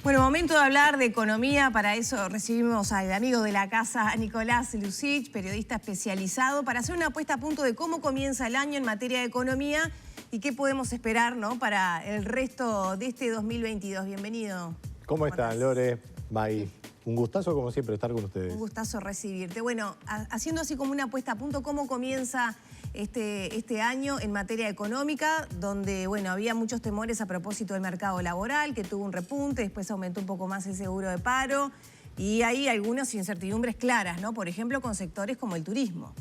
Bueno, momento de hablar de economía. Para eso recibimos al amigo de la casa, Nicolás Lucich, periodista especializado, para hacer una puesta a punto de cómo comienza el año en materia de economía y qué podemos esperar, ¿no?, para el resto de este 2022. Bienvenido. ¿Cómo están, Lore, May? Un gustazo, como siempre, estar con ustedes. Un gustazo recibirte. Bueno, haciendo así como una puesta a punto, ¿cómo comienza este año en materia económica? Donde, bueno, había muchos temores a propósito del mercado laboral, que tuvo un repunte, después aumentó un poco más el seguro de paro. Y hay algunas incertidumbres claras, ¿no? Por ejemplo, con sectores como el turismo.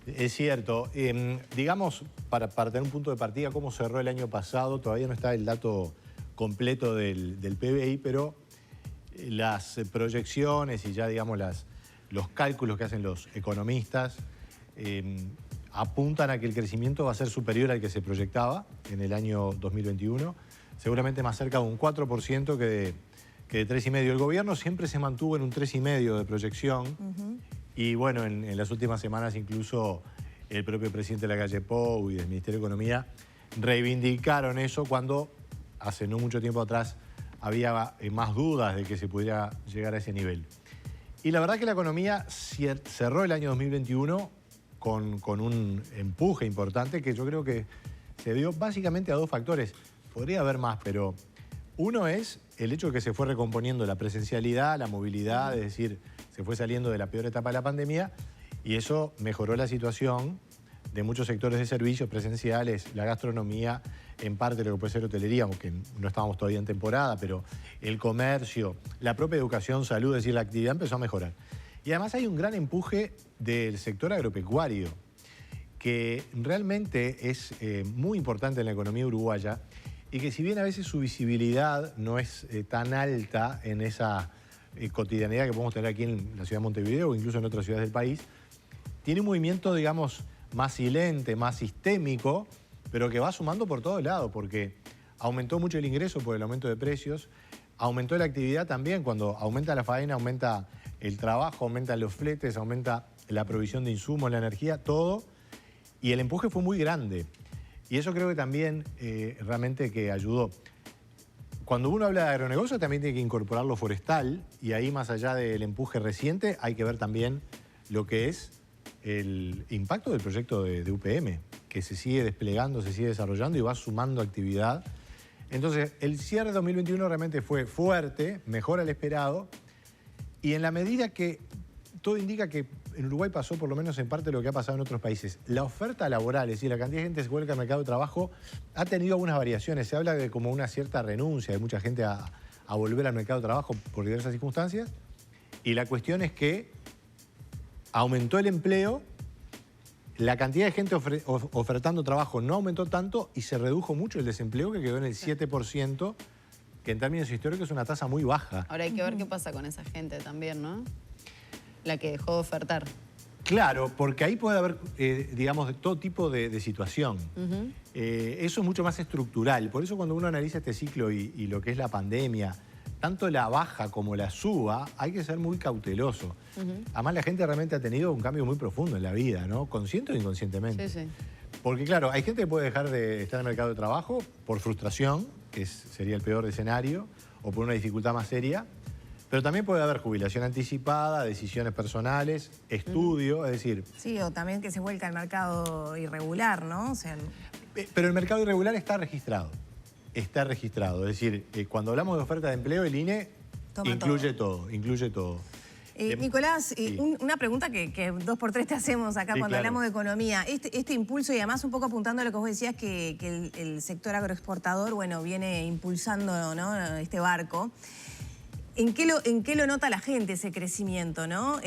Es cierto. Digamos, para tener un punto de partida, cómo cerró el año pasado, todavía no está el dato completo del PBI, pero las proyecciones y ya, digamos, los cálculos que hacen los economistas apuntan a que el crecimiento va a ser superior al que se proyectaba en el año 2021, seguramente más cerca de un 4% que de 3,5%. El gobierno siempre se mantuvo en un 3,5% de proyección. Y bueno, en las últimas semanas incluso el propio presidente de la calle Pou y del Ministerio de Economía reivindicaron eso cuando hace no mucho tiempo atrás había más dudas de que se pudiera llegar a ese nivel. Y la verdad que la economía cerró el año 2021 con un empuje importante que yo creo que se dio básicamente a dos factores. Podría haber más, pero uno es el hecho de que se fue recomponiendo la presencialidad, la movilidad, es decir, se fue saliendo de la peor etapa de la pandemia y eso mejoró la situación de muchos sectores de servicios presenciales, la gastronomía, en parte lo que puede ser hotelería, aunque no estábamos todavía en temporada, pero el comercio, la propia educación, salud, es decir, la actividad empezó a mejorar. Y además hay un gran empuje del sector agropecuario, que realmente es muy importante en la economía uruguaya y que si bien a veces su visibilidad no es tan alta en esa cotidianidad que podemos tener aquí en la ciudad de Montevideo o incluso en otras ciudades del país, tiene un movimiento, digamos, más silente, más sistémico, pero que va sumando por todos lados, porque aumentó mucho el ingreso por el aumento de precios, aumentó la actividad también, cuando aumenta la faena, aumenta el trabajo, aumentan los fletes, aumenta la provisión de insumos, la energía, todo, y el empuje fue muy grande. Y eso creo que también realmente que ayudó. Cuando uno habla de agronegocio también tiene que incorporar lo forestal, y ahí más allá del empuje reciente hay que ver también lo que es el impacto del proyecto de UPM, que se sigue desplegando, se sigue desarrollando y va sumando actividad. Entonces, el cierre de 2021 realmente fue fuerte, mejor al esperado, y en la medida que todo indica que en Uruguay pasó por lo menos en parte lo que ha pasado en otros países. La oferta laboral, es decir, la cantidad de gente que se vuelca al mercado de trabajo, ha tenido algunas variaciones. Se habla de como una cierta renuncia de mucha gente a volver al mercado de trabajo por diversas circunstancias, y la cuestión es que aumentó el empleo, la cantidad de gente ofertando trabajo no aumentó tanto y se redujo mucho el desempleo, que quedó en el 7%, que en términos históricos es una tasa muy baja. Ahora hay que ver qué pasa con esa gente también, ¿no? La que dejó de ofertar. Claro, porque ahí puede haber, digamos, de todo tipo de situación. Eso es mucho más estructural. Por eso cuando uno analiza este ciclo y lo que es la pandemia, tanto la baja como la suba, hay que ser muy cauteloso. Además, la gente realmente ha tenido un cambio muy profundo en la vida, ¿no? Consciente o inconscientemente. Sí, sí. Porque, claro, hay gente que puede dejar de estar en el mercado de trabajo por frustración, que sería el peor escenario, o por una dificultad más seria. Pero también puede haber jubilación anticipada, decisiones personales, estudio, es decir... Sí, o también que se vuelca al mercado irregular, ¿no? O sea... Pero el mercado irregular está registrado. Está registrado. Es decir, cuando hablamos de oferta de empleo, el INE incluye todo. Incluye todo. Nicolás, sí. Una pregunta que 2x3 te hacemos acá, sí, cuando hablamos de economía. Este impulso, y además un poco apuntando a lo que vos decías, que el sector agroexportador, bueno, viene impulsando, ¿no?, este barco. ¿En qué lo nota la gente ese crecimiento, no?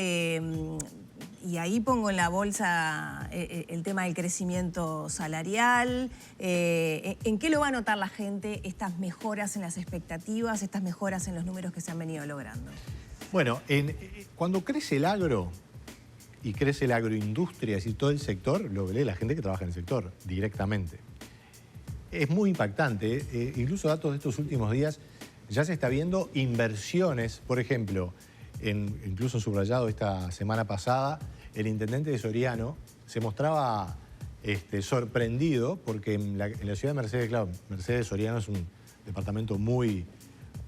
Y ahí pongo en la bolsa el tema del crecimiento salarial. ¿En qué lo va a notar la gente estas mejoras en las expectativas, estas mejoras en los números que se han venido logrando? Bueno, cuando crece el agro y crece la agroindustria, es decir, todo el sector, lo lee la gente que trabaja en el sector directamente. Es muy impactante. Incluso datos de estos últimos días, ya se está viendo inversiones, por ejemplo, incluso subrayado esta semana pasada, el intendente de Soriano se mostraba sorprendido porque en la ciudad de Mercedes, claro, Mercedes Soriano es un departamento muy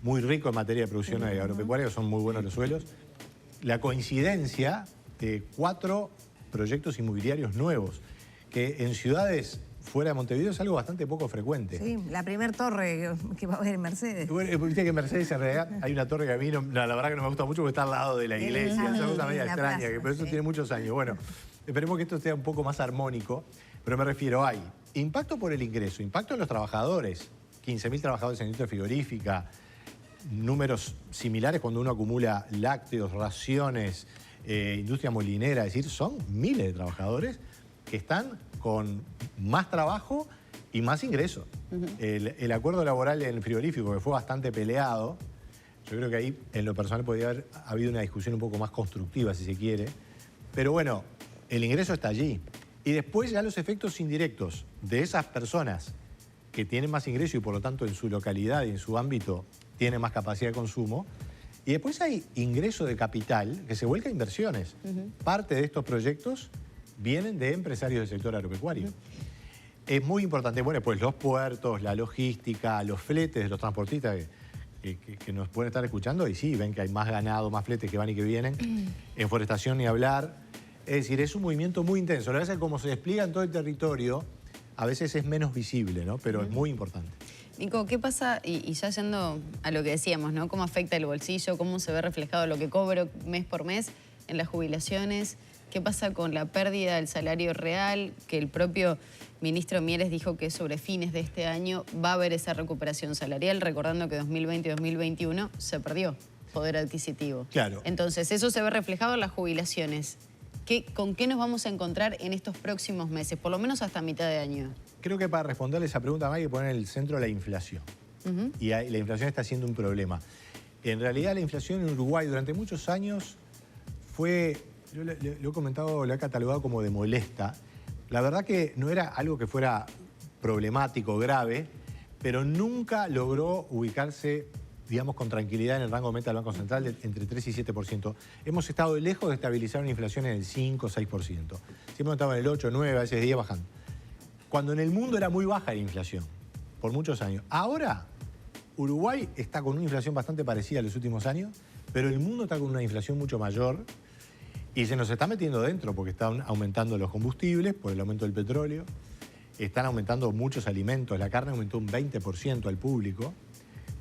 muy rico en materia de producción agropecuaria, son muy buenos los suelos. La coincidencia de 4 proyectos inmobiliarios nuevos, que en ciudades fuera de Montevideo es algo bastante poco frecuente. Sí, la primer torre que va a haber en Mercedes. Bueno, viste que en Mercedes en realidad hay una torre que a mí la verdad que no me gusta mucho porque está al lado de la iglesia, es una cosa media extraña, plaza, que por eso sí. tiene muchos años. Bueno, esperemos que esto sea un poco más armónico, pero me refiero, hay impacto por el ingreso, impacto en los trabajadores, 15.000 trabajadores en la industria frigorífica, números similares cuando uno acumula lácteos, raciones, industria molinera, es decir, son miles de trabajadores que están con más trabajo y más ingresos. El acuerdo laboral en el frigorífico, que fue bastante peleado, yo creo que ahí en lo personal podría haber habido una discusión un poco más constructiva, si se quiere, pero bueno, el ingreso está allí. Y después ya los efectos indirectos de esas personas que tienen más ingreso y por lo tanto en su localidad y en su ámbito tienen más capacidad de consumo. Y después hay ingreso de capital que se vuelca a inversiones. Parte de estos proyectos vienen de empresarios del sector agropecuario. Es muy importante, bueno, pues los puertos, la logística, los fletes de los transportistas que nos pueden estar escuchando y sí, ven que hay más ganado, más fletes que van y que vienen. En forestación ni hablar. Es decir, es un movimiento muy intenso. A veces como se despliega en todo el territorio, a veces es menos visible, ¿no? Pero es muy importante. Nico, ¿qué pasa? Y ya yendo a lo que decíamos, ¿no? ¿Cómo afecta el bolsillo? ¿Cómo se ve reflejado lo que cobro mes por mes en las jubilaciones? ¿Qué pasa con la pérdida del salario real? Que el propio ministro Mieres dijo que sobre fines de este año va a haber esa recuperación salarial, recordando que 2020 y 2021 se perdió poder adquisitivo. Claro. Entonces, eso se ve reflejado en las jubilaciones. ¿Con qué nos vamos a encontrar en estos próximos meses, por lo menos hasta mitad de año? Creo que para responderle esa pregunta hay que poner en el centro la inflación. Y la inflación está siendo un problema. En realidad la inflación en Uruguay durante muchos años fue, yo lo he comentado, lo he catalogado como de molesta. La verdad que no era algo que fuera problemático, grave, pero nunca logró ubicarse, digamos, con tranquilidad en el rango de meta del Banco Central de entre 3 y 7%. Hemos estado lejos de estabilizar una inflación en el 5 o 6%. Siempre hemos estado en el 8, 9, a veces 10 bajando. Cuando en el mundo era muy baja la inflación, por muchos años. Ahora, Uruguay está con una inflación bastante parecida a los últimos años, pero el mundo está con una inflación mucho mayor y se nos está metiendo dentro porque están aumentando los combustibles por el aumento del petróleo, están aumentando muchos alimentos, la carne aumentó un 20% al público,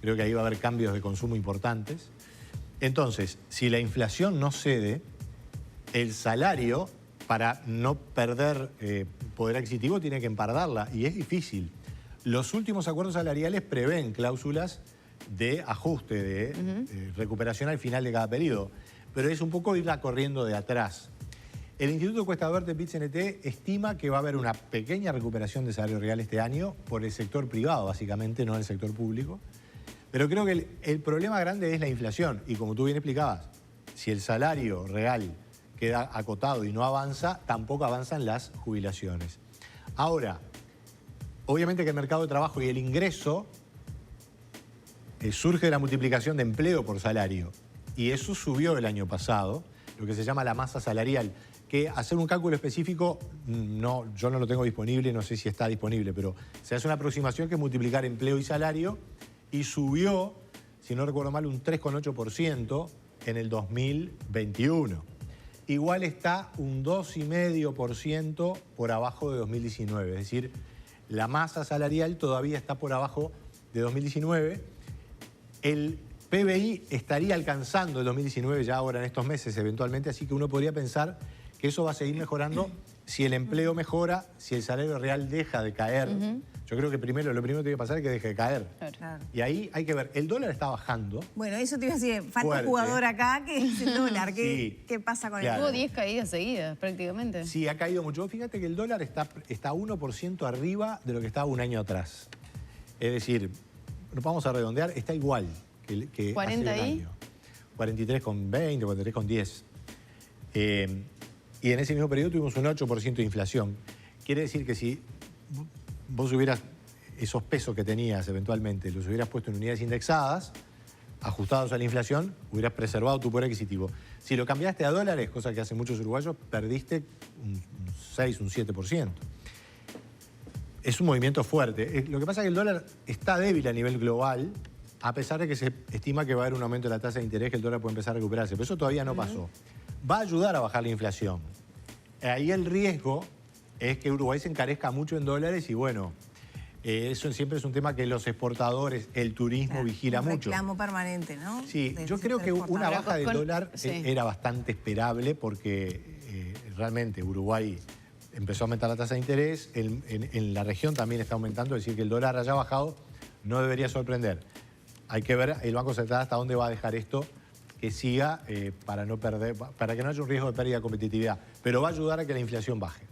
creo que ahí va a haber cambios de consumo importantes. Entonces, si la inflación no cede, el salario, para no perder poder adquisitivo, tiene que empardarla y es difícil. Los últimos acuerdos salariales prevén cláusulas de ajuste, de recuperación al final de cada periodo, pero es un poco irla corriendo de atrás. El Instituto Cuesta Verde PIT-CNT estima que va a haber una pequeña recuperación de salario real este año por el sector privado, básicamente, no el sector público. Pero creo que el problema grande es la inflación y como tú bien explicabas, si el salario real queda acotado y no avanza, tampoco avanzan las jubilaciones. Ahora, obviamente que el mercado de trabajo y el ingreso surge de la multiplicación de empleo por salario. Y eso subió el año pasado, lo que se llama la masa salarial, que hacer un cálculo específico, yo no lo tengo disponible, no sé si está disponible, pero se hace una aproximación que es multiplicar empleo y salario y subió, si no recuerdo mal, un 3,8% en el 2021. Igual está un 2,5% por abajo de 2019. Es decir, la masa salarial todavía está por abajo de 2019. El PBI estaría alcanzando el 2019 ya ahora en estos meses eventualmente, así que uno podría pensar que eso va a seguir mejorando si el empleo mejora, si el salario real deja de caer. Yo creo que lo primero que tiene que pasar es que deje de caer. Claro. Y ahí hay que ver, el dólar está bajando. Bueno, eso te iba a decir, falta Fuerte. un jugador acá que es el dólar. ¿Qué pasa con claro. el Tuvo dólar? 10 caídas seguidas, prácticamente. Sí, ha caído mucho. Fíjate que el dólar está 1% arriba de lo que estaba un año atrás. Es decir, nos vamos a redondear, está igual que 40 hace un año. 43,20, 43,10. Y en ese mismo periodo tuvimos un 8% de inflación. Quiere decir que si vos hubieras esos pesos que tenías eventualmente, los hubieras puesto en unidades indexadas, ajustados a la inflación, hubieras preservado tu poder adquisitivo. Si lo cambiaste a dólares, cosa que hacen muchos uruguayos, perdiste un 6, un 7%. Es un movimiento fuerte. Lo que pasa es que el dólar está débil a nivel global a pesar de que se estima que va a haber un aumento de la tasa de interés, que el dólar puede empezar a recuperarse. Pero eso todavía no pasó. Va a ayudar a bajar la inflación. Ahí el riesgo es que Uruguay se encarezca mucho en dólares y bueno, eso siempre es un tema que los exportadores, el turismo vigila mucho. Un reclamo permanente, ¿no? Sí, yo creo que una baja del dólar sí. era bastante esperable porque realmente Uruguay empezó a aumentar la tasa de interés, en la región también está aumentando, es decir, que el dólar haya bajado no debería sorprender. Hay que ver el Banco Central hasta dónde va a dejar esto que siga para no perder, para que no haya un riesgo de pérdida de competitividad, pero va a ayudar a que la inflación baje.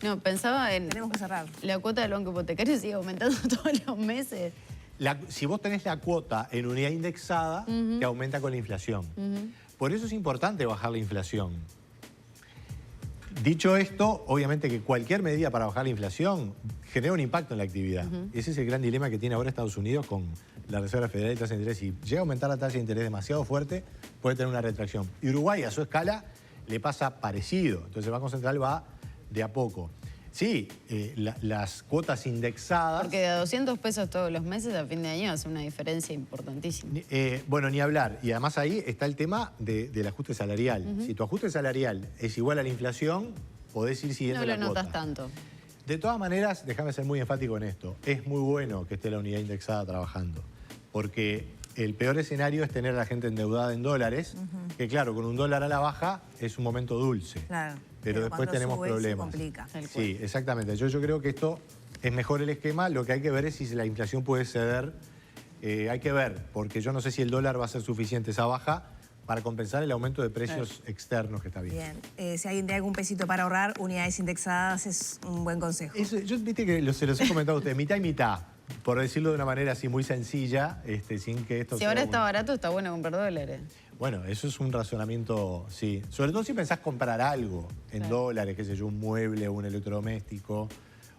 No, pensaba en... Tenemos que cerrar. La cuota del banco hipotecario sigue aumentando todos los meses. Si vos tenés la cuota en unidad indexada, te aumenta con la inflación. Por eso es importante bajar la inflación. Dicho esto, obviamente que cualquier medida para bajar la inflación genera un impacto en la actividad. Ese es el gran dilema que tiene ahora Estados Unidos con la Reserva Federal y tasa de interés. Si llega a aumentar la tasa de interés demasiado fuerte, puede tener una retracción. Y Uruguay, a su escala, le pasa parecido. Entonces el Banco Central va de a poco. Sí, las cuotas indexadas... Porque de a 200 pesos todos los meses a fin de año hace una diferencia importantísima. Bueno, ni hablar. Y además ahí está el tema del ajuste salarial. Si tu ajuste salarial es igual a la inflación, podés ir siguiendo la cuota. No lo notas tanto. De todas maneras, déjame ser muy enfático en esto. Es muy bueno que esté la unidad indexada trabajando. Porque el peor escenario es tener a la gente endeudada en dólares, que claro, con un dólar a la baja es un momento dulce. Claro. Pero después tenemos problemas. Se complica. Sí, exactamente. Yo creo que esto es mejor el esquema. Lo que hay que ver es si la inflación puede ceder. Hay que ver, porque yo no sé si el dólar va a ser suficiente esa baja para compensar el aumento de precios externos que está viendo. Bien. Si alguien tiene algún pesito para ahorrar, unidades indexadas es un buen consejo. Eso, yo viste que se los he comentado a ustedes, mitad y mitad. Por decirlo de una manera así muy sencilla, sin que esto... Si ahora está barato, está bueno comprar dólares. Bueno, eso es un razonamiento, sí. Sobre todo si pensás comprar algo en dólares, qué sé yo, un mueble o un electrodoméstico,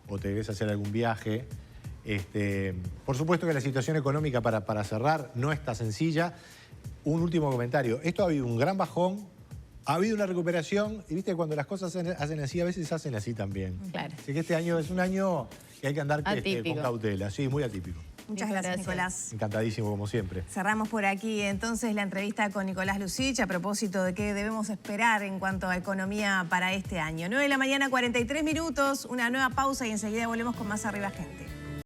o te querés hacer algún viaje. Por supuesto que la situación económica, para cerrar, no está sencilla. Un último comentario. Esto ha habido un gran bajón, ha habido una recuperación, y viste, cuando las cosas hacen así, a veces hacen así también. Claro. Así que este año es un año que hay que andar con cautela. Sí, muy atípico. Muchas gracias, Nicolás. Encantadísimo, como siempre. Cerramos por aquí entonces la entrevista con Nicolás Lucich a propósito de qué debemos esperar en cuanto a economía para este año. 9 de la mañana, 43 minutos, una nueva pausa y enseguida volvemos con más Arriba Gente.